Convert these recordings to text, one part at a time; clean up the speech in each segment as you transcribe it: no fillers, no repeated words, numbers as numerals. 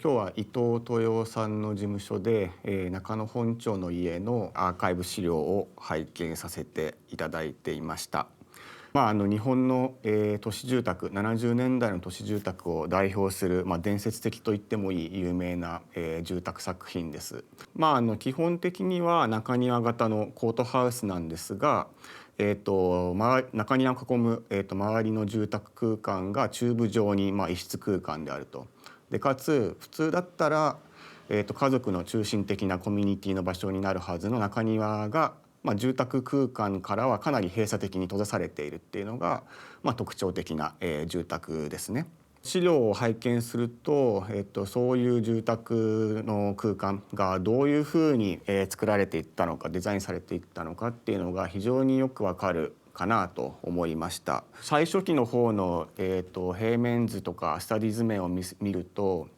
今日は伊藤豊夫さんの事務所で、中野本町の家のアーカイブ資料を拝見させていただいていました。日本の、都市住宅70年代の都市住宅を代表する、伝説的と言ってもいい有名な、住宅作品です。基本的には中庭型のコートハウスなんですが、中庭を囲む、周りの住宅空間がチューブ状に、一室空間であると。でかつ普通だったら、家族の中心的なコミュニティの場所になるはずの中庭が、住宅空間からはかなり閉鎖的に閉ざされているっていうのが、特徴的な、住宅ですね。資料を拝見すると、そういう住宅の空間がどういうふうに、作られていったのか、デザインされていったのかっていうのが非常によくわかるかなと思いました。最初期の方の、平面図とかスタディ図面を見ると、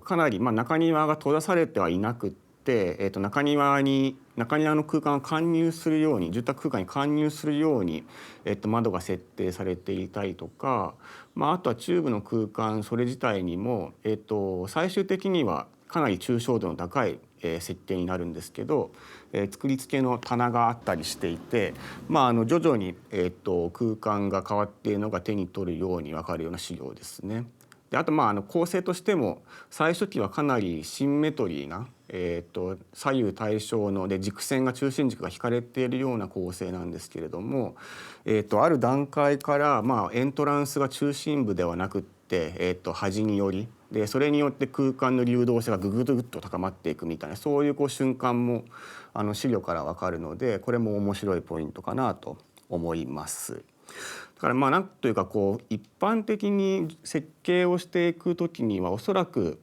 かなり、中庭が閉ざされてはいなくって、中庭の空間を貫入するように、住宅空間に貫入するように、窓が設定されていたりとか、あとはチューブの空間それ自体にも、最終的にはかなり抽象度の高い、設計になるんですけど、作り付けの棚があったりしていて、徐々に、空間が変わっているのが手に取るように分かるような資料ですね。であと構成としても最初期はかなりシンメトリーな、左右対称ので軸線が中心軸が引かれているような構成なんですけれども、ある段階から、エントランスが中心部ではなくって、端によりでそれによって空間の流動性がぐぐっと高まっていくみたいな、そういう瞬間も資料から分かるので、これも面白いポイントかなと思います。だからなんというか一般的に設計をしていく時にはおそらく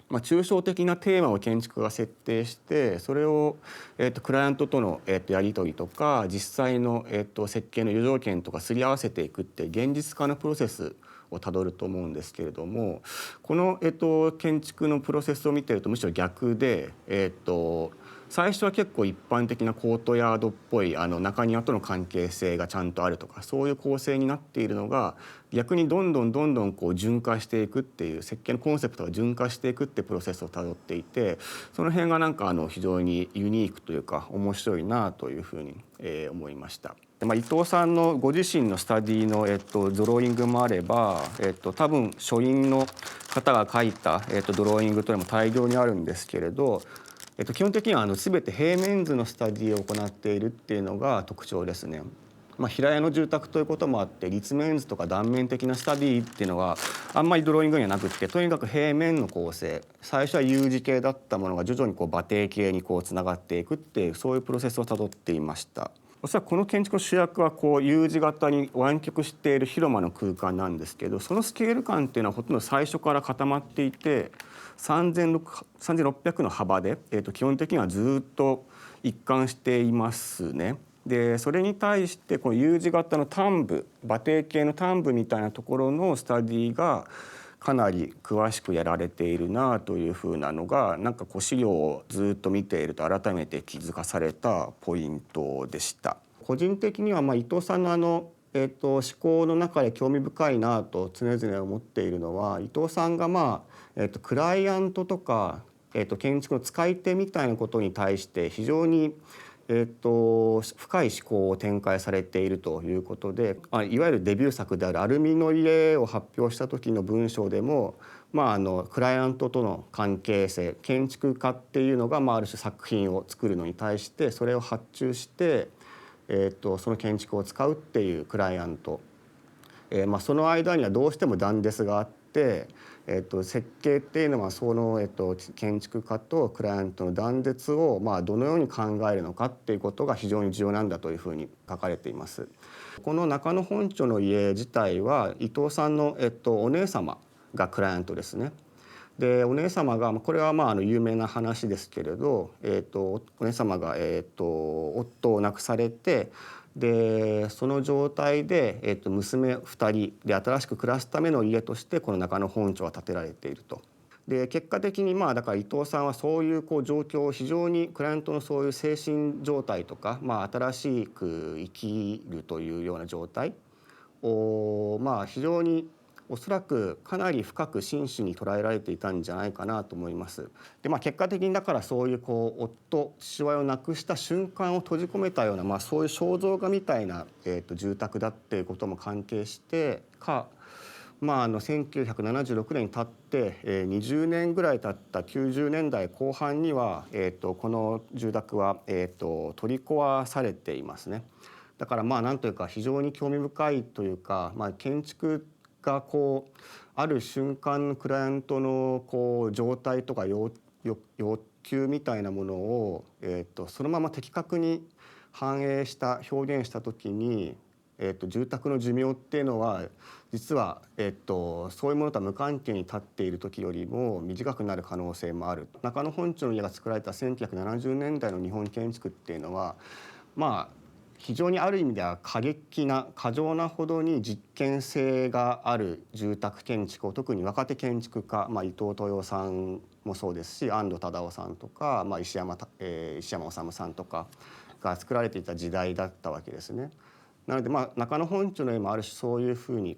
抽象的なテーマを建築が設定して、それを、クライアントとの、やり取りとか実際の、設計の余条件とかすり合わせていくって現実化のプロセスをたどると思うんですけれども、この、建築のプロセスを見てるとむしろ逆で、最初は結構一般的なコートヤードっぽい中庭との関係性がちゃんとあるとか、そういう構成になっているのが逆にどんどん順化していくっていう、設計のコンセプトが順化していくってプロセスをたどっていて、その辺が非常にユニークというか面白いなというふうに、思いました。伊藤さんのご自身のスタディの、ドローイングもあれば、多分書院の方が描いた、ドローイングというのも大量にあるんですけれど、基本的には全て平面図のスタディを行っているっていうのが特徴ですね。平屋の住宅ということもあって立面図とか断面的なスタディっていうのはあんまりドローイングにはなくって、とにかく平面の構成、最初は U 字形だったものが徐々に馬蹄形につながっていくっていう、そういうプロセスをたどっていました。おそらくこの建築の主役はU 字型に湾曲している広間の空間なんですけど、そのスケール感っていうのはほとんど最初から固まっていて、3600の幅で、基本的にはずっと一貫していますね。でそれに対してこの U 字型の端部、馬蹄形の端部みたいなところのスタディがかなり詳しくやられているなというふうなのが、資料をずっと見ていると改めて気づかされたポイントでした。個人的には伊藤さんの思考の中で興味深いなと常々思っているのは、伊藤さんがクライアントとか、建築の使い手みたいなことに対して非常に深い思考を展開されているということで、いわゆるデビュー作であるアルミの家を発表した時の文章でも、クライアントとの関係性、建築家っていうのが、ある種作品を作るのに対してそれを発注して、その建築を使うっていうクライアント、その間にはどうしても断絶があって、設計っていうのはその、建築家とクライアントの断絶を、どのように考えるのかっていうことが非常に重要なんだというふうに書かれています。この中野本町の家自体は伊藤さんの、お姉様がクライアントですね。でお姉様がこれは有名な話ですけれど、お姉様が、夫を亡くされて、でその状態で、娘2人で新しく暮らすための家としてこの中野本町は建てられていると。で結果的にだから伊藤さんはそういう状況を非常にクライアントのそういう精神状態とか、新しく生きるというような状態を、非常におそらくかなり深く真摯に捉えられていたんじゃないかなと思います。で、結果的にだからそういう父親を亡くした瞬間を閉じ込めたような、そういう肖像画みたいな、住宅だっていうことも関係してか、1976年に経って、20年ぐらい経った90年代後半には、この住宅は、取り壊されていますね。だからなんというか非常に興味深いというか、建築がある瞬間のクライアントの状態とか要求みたいなものを、そのまま的確に反映した表現した時に、住宅の寿命っていうのは実は、そういうものとは無関係に立っている時よりも短くなる可能性もある。中野本町の家が作られた1970年代の日本建築っていうのは非常にある意味では過剰なほどに実験性がある住宅建築を特に若手建築家、伊藤豊さんもそうですし安藤忠雄さんとか、石山治さんとかが作られていた時代だったわけですね。なので中野本町の絵もある種そういうふうに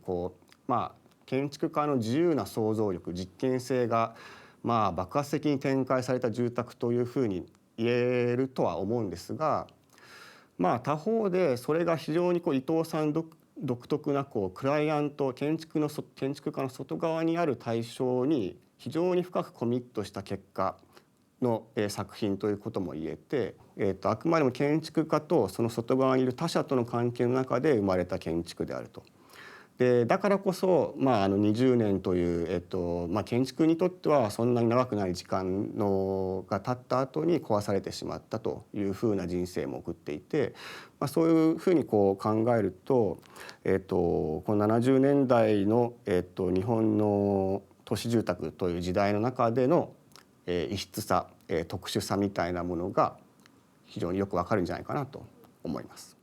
建築家の自由な想像力実験性が爆発的に展開された住宅というふうに言えるとは思うんですが、他方でそれが非常に伊藤さん独特なクライアント建築家の外側にある対象に非常に深くコミットした結果の作品ということも言えて、あくまでも建築家とその外側にいる他者との関係の中で生まれた建築であると。でだからこそ、20年という、建築にとってはそんなに長くない時間が経った後に壊されてしまったというふうな人生も送っていて、そういうふうに考えると、この70年代の、日本の都市住宅という時代の中での異質さ、特殊さみたいなものが非常によくわかるんじゃないかなと思います。